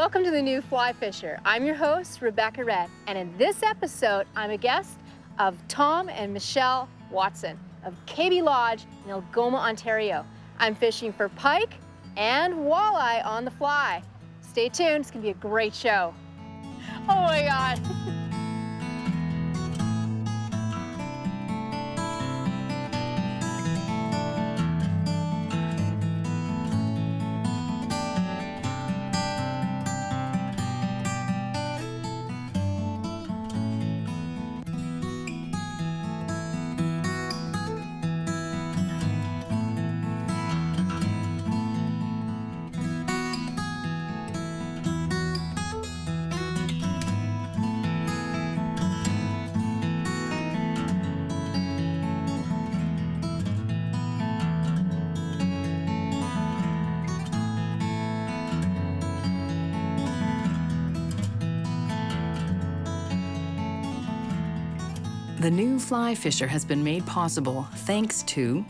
Welcome to the New Fly Fisher. I'm your host, Rebekka Redd, and in this episode, I'm a guest of Tom and Michelle Watson of Kaby Lodge in Algoma, Ontario. I'm fishing for pike and walleye on the fly. Stay tuned, it's gonna be a great show. Oh my God. The New Fly Fisher has been made possible thanks to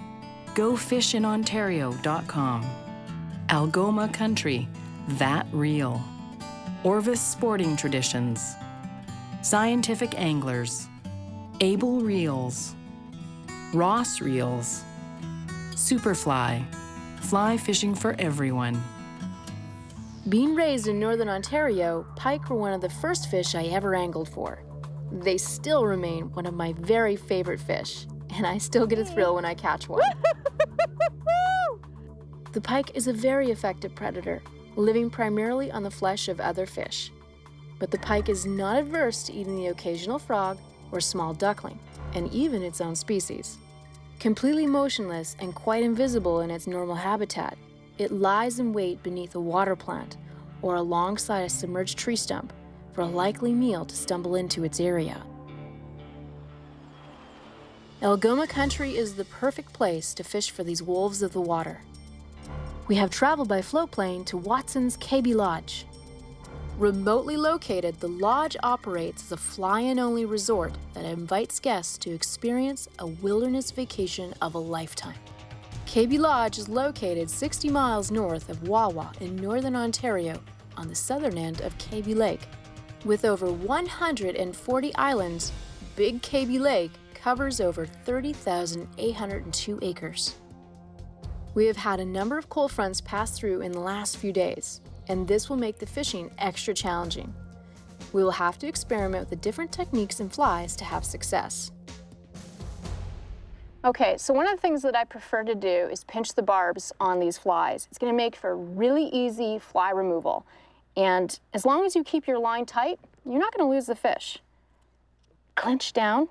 GoFishinOntario.com, Algoma Country, That Reel, Orvis Sporting Traditions, Scientific Anglers, Able Reels, Ross Reels, Superfly, fly fishing for everyone. Being raised in Northern Ontario, pike were one of the first fish I ever angled for. They still remain one of my very favorite fish, and I still get a thrill when I catch one. The pike is a very effective predator, living primarily on the flesh of other fish. But the pike is not adverse to eating the occasional frog or small duckling, and even its own species. Completely motionless and quite invisible in its normal habitat, it lies in wait beneath a water plant or alongside a submerged tree stump for a likely meal to stumble into its area. Algoma Country is the perfect place to fish for these wolves of the water. We have traveled by floatplane to Watson's Kaby Lodge. Remotely located, the lodge operates as a fly-in-only resort that invites guests to experience a wilderness vacation of a lifetime. Kaby Lodge is located 60 miles north of Wawa in Northern Ontario on the southern end of Kaby Lake. With over 140 islands, Big Kaby Lake covers over 30,802 acres. We have had a number of cold fronts pass through in the last few days, and this will make the fishing extra challenging. We will have to experiment with the different techniques and flies to have success. Okay, so one of the things that I prefer to do is pinch the barbs on these flies. It's going to make for really easy fly removal. And as long as you keep your line tight, you're not going to lose the fish. Clench down,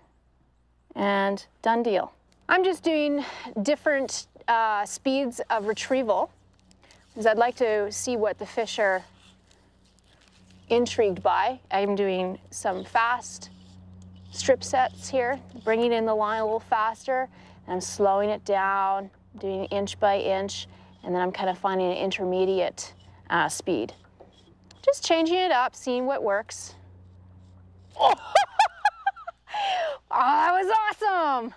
and done deal. I'm just doing different speeds of retrieval, because I'd like to see what the fish are intrigued by. I'm doing some fast strip sets here, bringing in the line a little faster, and I'm slowing it down, doing inch by inch, and then I'm kind of finding an intermediate speed. Just changing it up, seeing what works. Oh, that was awesome.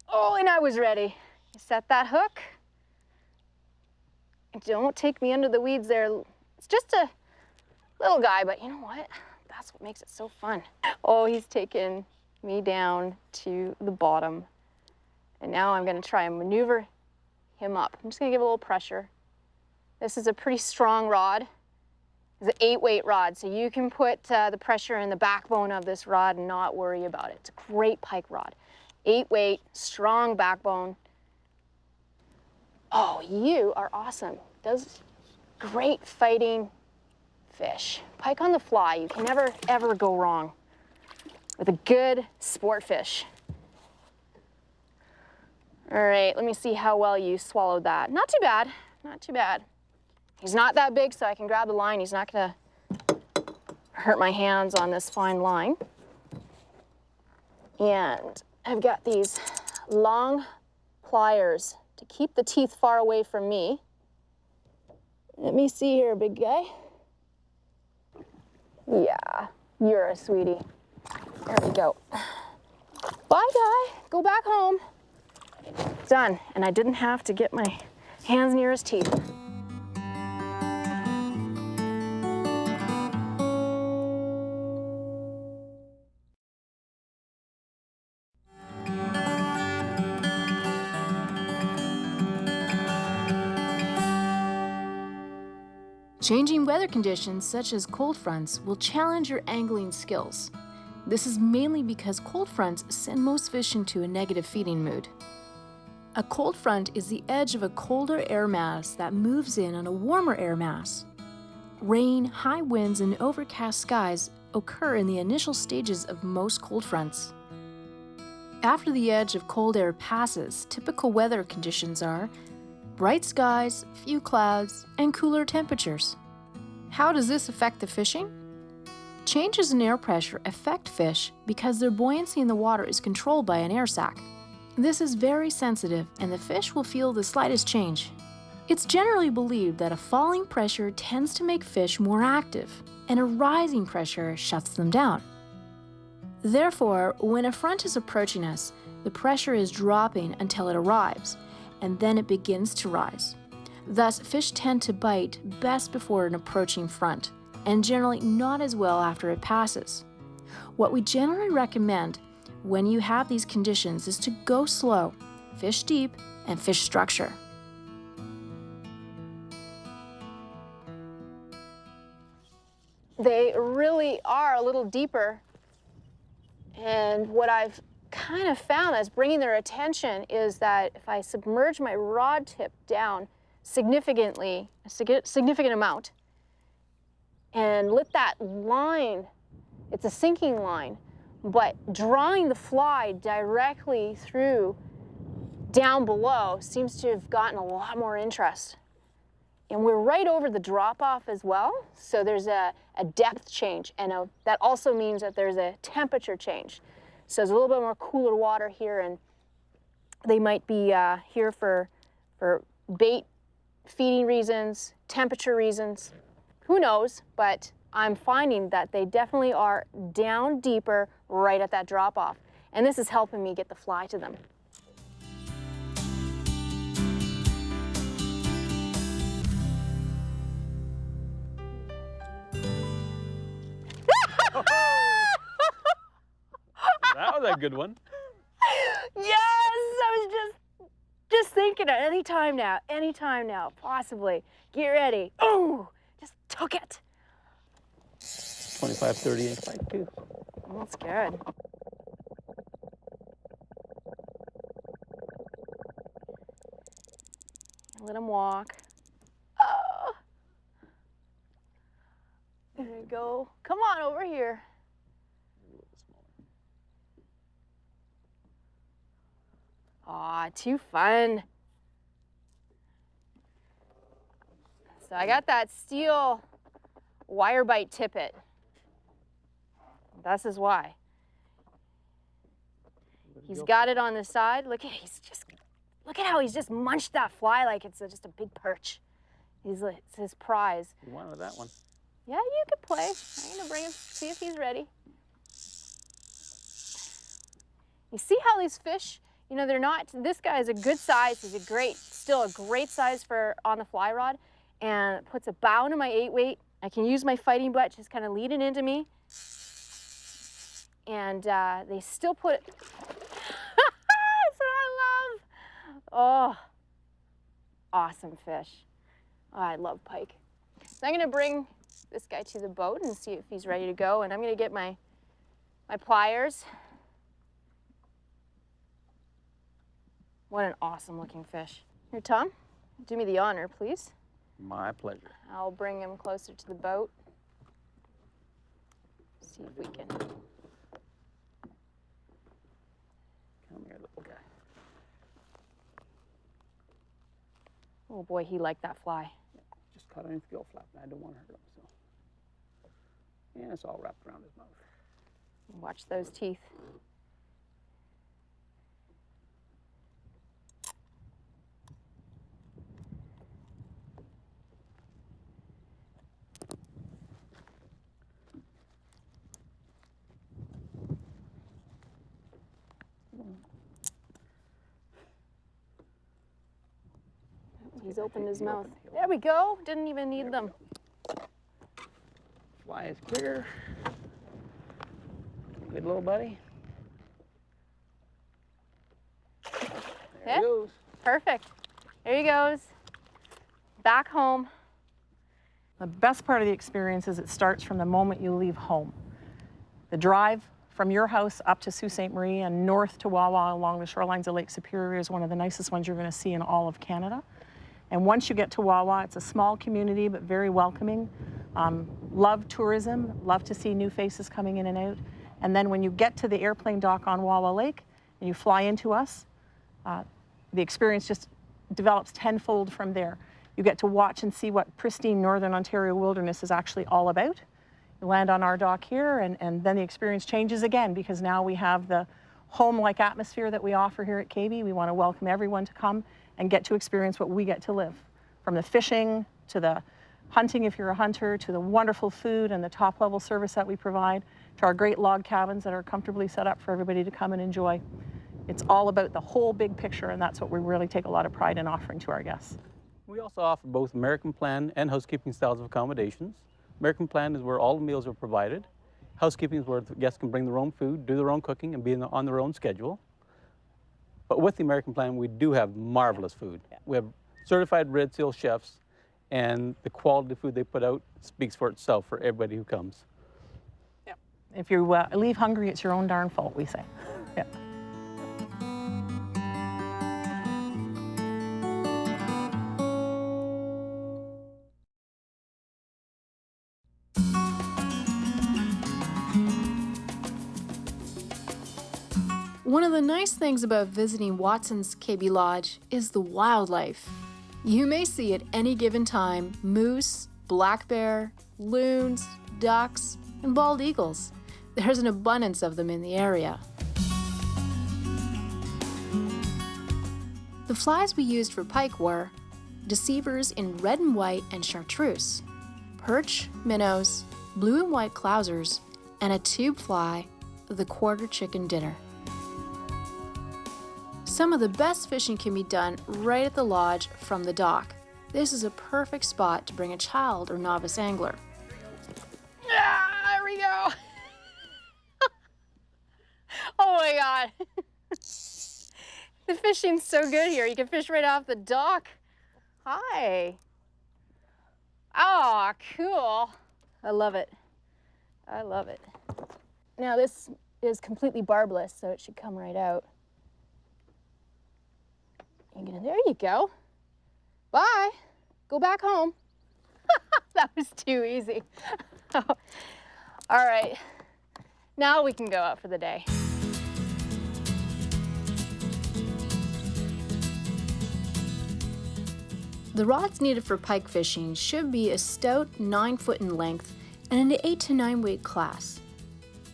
Oh, and I was ready. Set that hook. Don't take me under the weeds there. It's just a little guy, but you know what? That's what makes it so fun. Oh, he's taken me down to the bottom. And now I'm gonna try and maneuver him up. I'm just gonna give a little pressure. This is a pretty strong rod. It's an 8-weight rod, so you can put the pressure in the backbone of this rod and not worry about it. It's a great pike rod. 8-weight, strong backbone. Oh, you are awesome. Does great fighting fish. Pike on the fly, you can never, ever go wrong with a good sport fish. All right, let me see how well you swallowed that. Not too bad, not too bad. He's not that big, so I can grab the line. He's not gonna hurt my hands on this fine line. And I've got these long pliers to keep the teeth far away from me. Let me see here, big guy. Yeah, you're a sweetie. There we go. Bye, guy. Go back home. Done. And I didn't have to get my hands near his teeth. Changing weather conditions such as cold fronts will challenge your angling skills. This is mainly because cold fronts send most fish into a negative feeding mood. A cold front is the edge of a colder air mass that moves in on a warmer air mass. Rain, high winds, and overcast skies occur in the initial stages of most cold fronts. After the edge of cold air passes, typical weather conditions are bright skies, few clouds, and cooler temperatures. How does this affect the fishing? Changes in air pressure affect fish because their buoyancy in the water is controlled by an air sac. This is very sensitive, and the fish will feel the slightest change. It's generally believed that a falling pressure tends to make fish more active, and a rising pressure shuts them down. Therefore, when a front is approaching us, the pressure is dropping until it arrives, and then it begins to rise. Thus, fish tend to bite best before an approaching front, and generally not as well after it passes. What we generally recommend when you have these conditions is to go slow, fish deep, and fish structure. They really are a little deeper, and what I've kind of found as bringing their attention is that if I submerge my rod tip down significant amount and let that line, it's a sinking line, but drawing the fly directly through down below seems to have gotten a lot more interest. And we're right over the drop-off as well, so there's a depth change, and that also means that there's a temperature change. So there's a little bit more cooler water here, and they might be here for bait feeding reasons, temperature reasons, who knows, but I'm finding that they definitely are down deeper right at that drop-off, and this is helping me get the fly to them. That was a good one. Yes, I was just thinking it. Anytime now, possibly. Get ready. Oh, just took it. 25, 30 inch bite too. That's good. Let him walk. Oh. There you go. Come on over here. Aw, too fun. So I got that steel wire bite tippet. This is why. He's got it on the side. Look at how he's just munched that fly like it's just a big perch. It's his prize. You wanted that one. Yeah, you could play. I'm gonna bring him, see if he's ready. You see how these fish, you know, they're not, this guy is a good size. He's still a great size for on the fly rod, and puts a bow into my 8-weight. I can use my fighting butt, just kind of lead it into me. And they still put it, that's what I love. Oh, awesome fish. Oh, I love pike. So I'm gonna bring this guy to the boat and see if he's ready to go. And I'm gonna get my pliers. What an awesome looking fish. Here, Tom, do me the honor, please. My pleasure. I'll bring him closer to the boat. See if we can. Come here, little guy. Oh boy, he liked that fly. Just caught an gill flap, and I don't want to hurt him, so. And it's all wrapped around his mouth. Watch those teeth. He's opened his mouth. There we go. Didn't even need them. Fly is clear. Good little buddy. There he goes. Perfect. There he goes. Back home. The best part of the experience is it starts from the moment you leave home. The drive from your house up to Sault Ste. Marie and north to Wawa along the shorelines of Lake Superior is one of the nicest ones you're going to see in all of Canada. And once you get to Wawa, it's a small community but very welcoming. Love tourism, love to see new faces coming in and out. And then when you get to the airplane dock on Wawa Lake and you fly into us, the experience just develops tenfold from there. You get to watch and see what pristine Northern Ontario wilderness is actually all about. You land on our dock here, and then the experience changes again, because now we have the home-like atmosphere that we offer here at Kaby. We want to welcome everyone to come and get to experience what we get to live. From the fishing, to the hunting if you're a hunter, to the wonderful food and the top-level service that we provide, to our great log cabins that are comfortably set up for everybody to come and enjoy. It's all about the whole big picture, and that's what we really take a lot of pride in offering to our guests. We also offer both American plan and housekeeping styles of accommodations. American plan is where all the meals are provided. Housekeeping is where the guests can bring their own food, do their own cooking, and be on their own schedule. But with the American plan, we do have marvelous food. Yeah. We have certified Red Seal chefs, and the quality of food they put out speaks for itself for everybody who comes. Yeah. If you leave hungry, it's your own darn fault, we say. Yeah. One of the nice things about visiting Watson's Kaby Lodge is the wildlife. You may see at any given time moose, black bear, loons, ducks, and bald eagles. There's an abundance of them in the area. The flies we used for pike were deceivers in red and white and chartreuse, perch, minnows, blue and white clousers, and a tube fly, the quarter chicken dinner. Some of the best fishing can be done right at the lodge from the dock. This is a perfect spot to bring a child or novice angler. There we go. Oh my God. The fishing's so good here. You can fish right off the dock. Hi. Oh, cool. I love it. I love it. Now this is completely barbless, so it should come right out. There you go. Bye. Go back home. That was too easy. All right. Now we can go out for the day. The rods needed for pike fishing should be a stout 9 foot in length and an 8 to 9 weight class.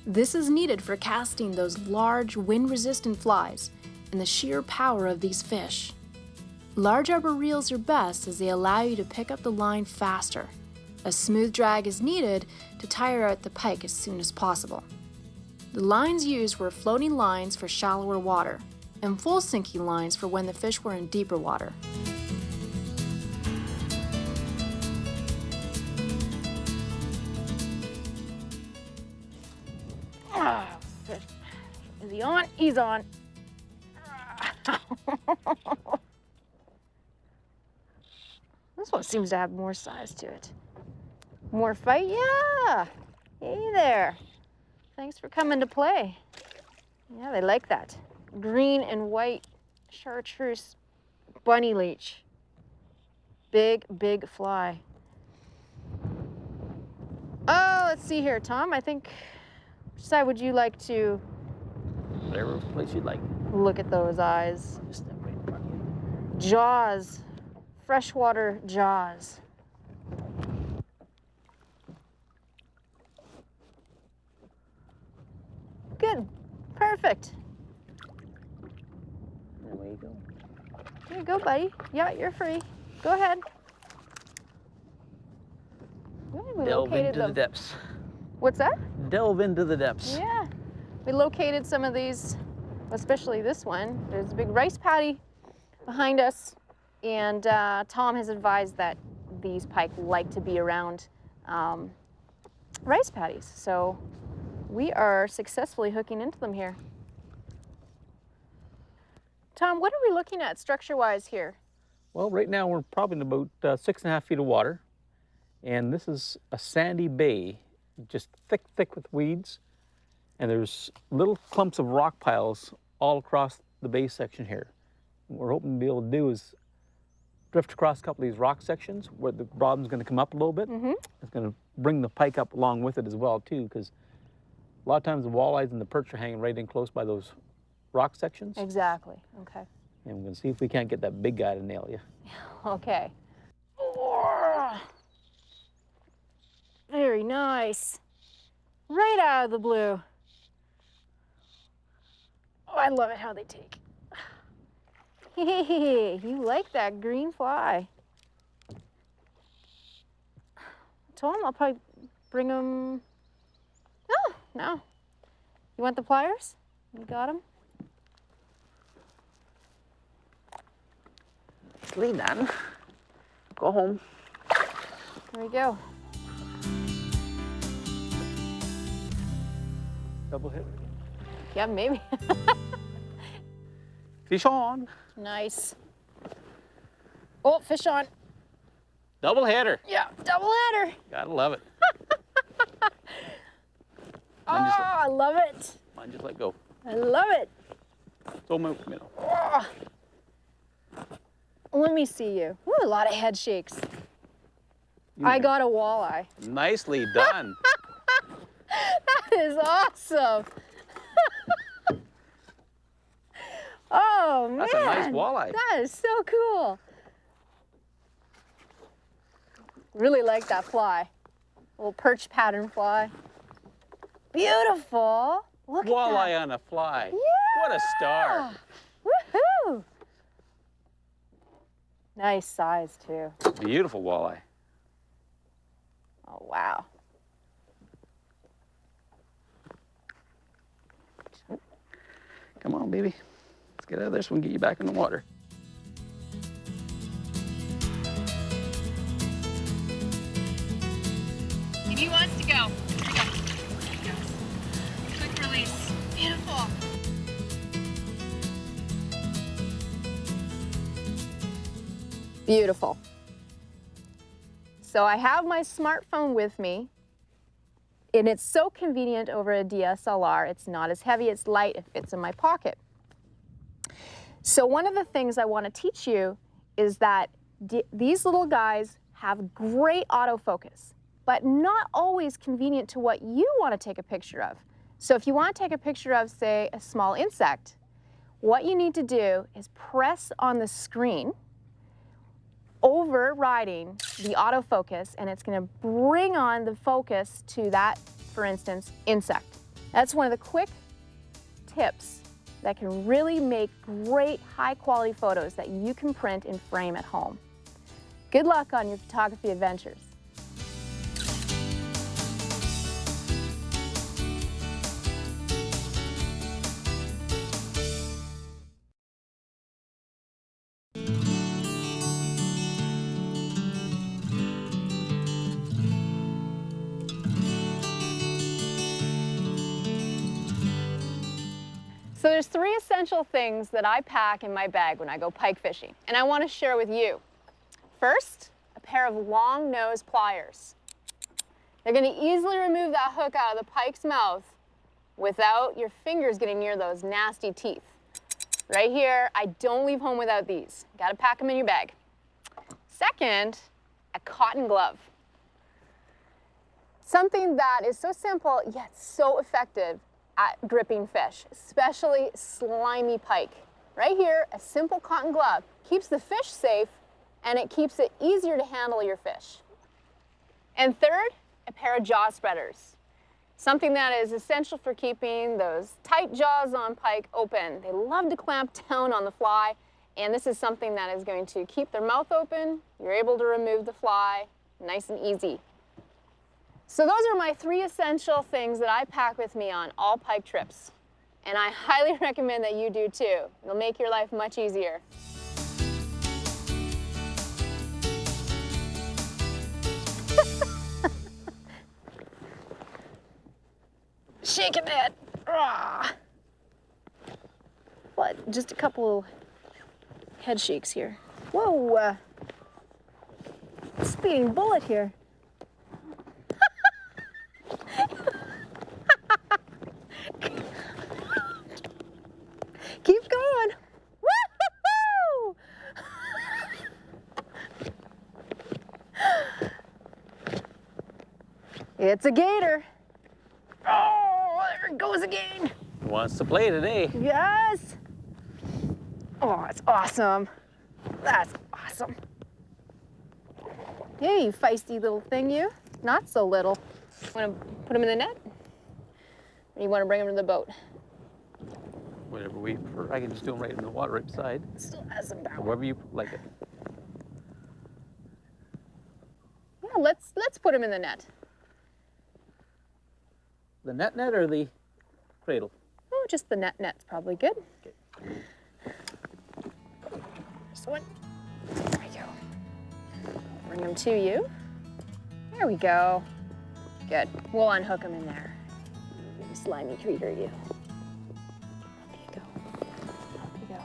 This is needed for casting those large wind-resistant flies and the sheer power of these fish. Large arbor reels are best as they allow you to pick up the line faster. A smooth drag is needed to tire out the pike as soon as possible. The lines used were floating lines for shallower water and full sinking lines for when the fish were in deeper water. Fish. Is he on? He's on. This one seems to have more size to it. More fight? Yeah. Hey there. Thanks for coming to play. Yeah, they like that. Green and white chartreuse bunny leech. Big, big fly. Oh, let's see here, Tom. I think, which side would you like to Whatever place you'd like. look at those eyes? Just step right in front of you. Jaws. Freshwater jaws. Good. Perfect. There you go. There you go, buddy. Yeah, you're free. Go ahead. We Delve located into them. the depths. What's that? Delve into the depths. Yeah. We located some of these, especially this one. There's a big rice paddy behind us, and Tom has advised that these pike like to be around rice paddies. So we are successfully hooking into them here. Tom, what are we looking at structure-wise here? Well, right now we're probably in about 6.5 feet of water. And this is a sandy bay, just thick with weeds. And there's little clumps of rock piles all across the bay section here. What we're hoping to be able to do is drift across a couple of these rock sections where the bottom's going to come up a little bit. It's going to bring the pike up along with it as well too, because a lot of times the walleyes and the perch are hanging right in close by those rock sections. Exactly. Okay. And we're going to see if we can't get that big guy to nail you. Okay. Very nice. Right out of the blue. Oh, I love it how they take. Hey, you like that green fly. I told him I'll probably bring him. Oh, no. You want the pliers? You got them? Leave that. Go home. There we go. Double hit. Yeah, maybe. Fish on. Nice. Oh, fish on. Double header. Yeah, double header. Gotta love it. Oh, I love it. Mine just let go. I love it. So my middle. Oh. Let me see you. Ooh, a lot of head shakes. I got a walleye. Nicely done. That is awesome. Oh, man. That's a nice walleye. That is so cool. Really like that fly. Little perch pattern fly. Beautiful. Look at Walleye that. on a fly. Yeah. What a star. Woohoo. Nice size, too. Beautiful walleye. Oh, wow. Come on, baby. Let's get out of this one and get you back in the water. He wants to go. Here he goes. Quick release. Beautiful. Beautiful. So I have my smartphone with me, and it's so convenient over a DSLR. It's not as heavy, it's light, it fits in my pocket. So one of the things I want to teach you is that these little guys have great autofocus, but not always convenient to what you want to take a picture of. So if you want to take a picture of, say, a small insect, what you need to do is press on the screen, overriding the autofocus, and it's going to bring on the focus to that, for instance, insect. That's one of the quick tips that can really make great high-quality photos that you can print and frame at home. Good luck on your photography adventures. So there's 3 essential things that I pack in my bag when I go pike fishing, and I want to share with you. First, a pair of long nose pliers. They're going to easily remove that hook out of the pike's mouth without your fingers getting near those nasty teeth. Right here, I don't leave home without these. Got to pack them in your bag. Second, a cotton glove. Something that is so simple yet so effective at gripping fish, especially slimy pike. Right here, a simple cotton glove keeps the fish safe, and it keeps it easier to handle your fish. And third, a pair of jaw spreaders. Something that is essential for keeping those tight jaws on pike open. They love to clamp down on the fly, and this is something that is going to keep their mouth open. You're able to remove the fly nice and easy. So those are my 3 essential things that I pack with me on all pike trips. And I highly recommend that you do too. It'll make your life much easier. Shaking it. Ah. What? Just a couple head shakes here. Whoa. Speeding bullet here. It's a gator. Oh, there it goes again. Wants to play today. Yes. Oh, it's awesome. That's awesome. Hey, you feisty little thing, you. Not so little. Want to put him in the net? Or you want to bring him to the boat? Whatever we prefer. I can just do them right in the water right beside. Still has some power. However you like it. Yeah, let's put him in the net. The net or the cradle? Oh, just the net's probably good. Okay. This one. There we go. Bring him to you. There we go. Good. We'll unhook him in there. You slimy treat, are you? There you go. There you go.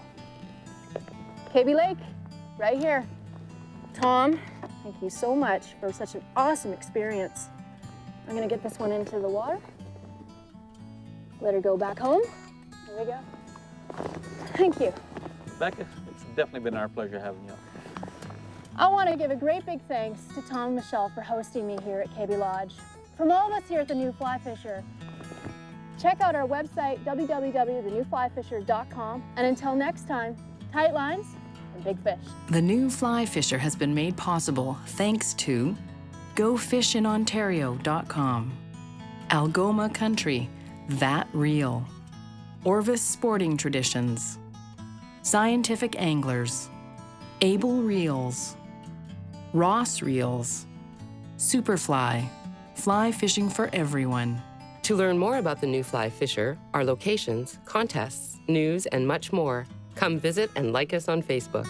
Kaby Lake, right here. Tom, thank you so much for such an awesome experience. I'm gonna get this one into the water. Let her go back home. There we go. Thank you. Rebekka, it's definitely been our pleasure having you. I want to give a great big thanks to Tom and Michelle for hosting me here at Kaby Lodge. From all of us here at The New Fly Fisher, check out our website, www.thenewflyfisher.com. And until next time, tight lines and big fish. The New Fly Fisher has been made possible thanks to GoFishinOntario.com, Algoma Country, That Real, Orvis Sporting Traditions, Scientific Anglers, Able Reels, Ross Reels, Superfly, fly fishing for everyone. To learn more about the New Fly Fisher, our locations, contests, news, and much more, come visit and like us on Facebook.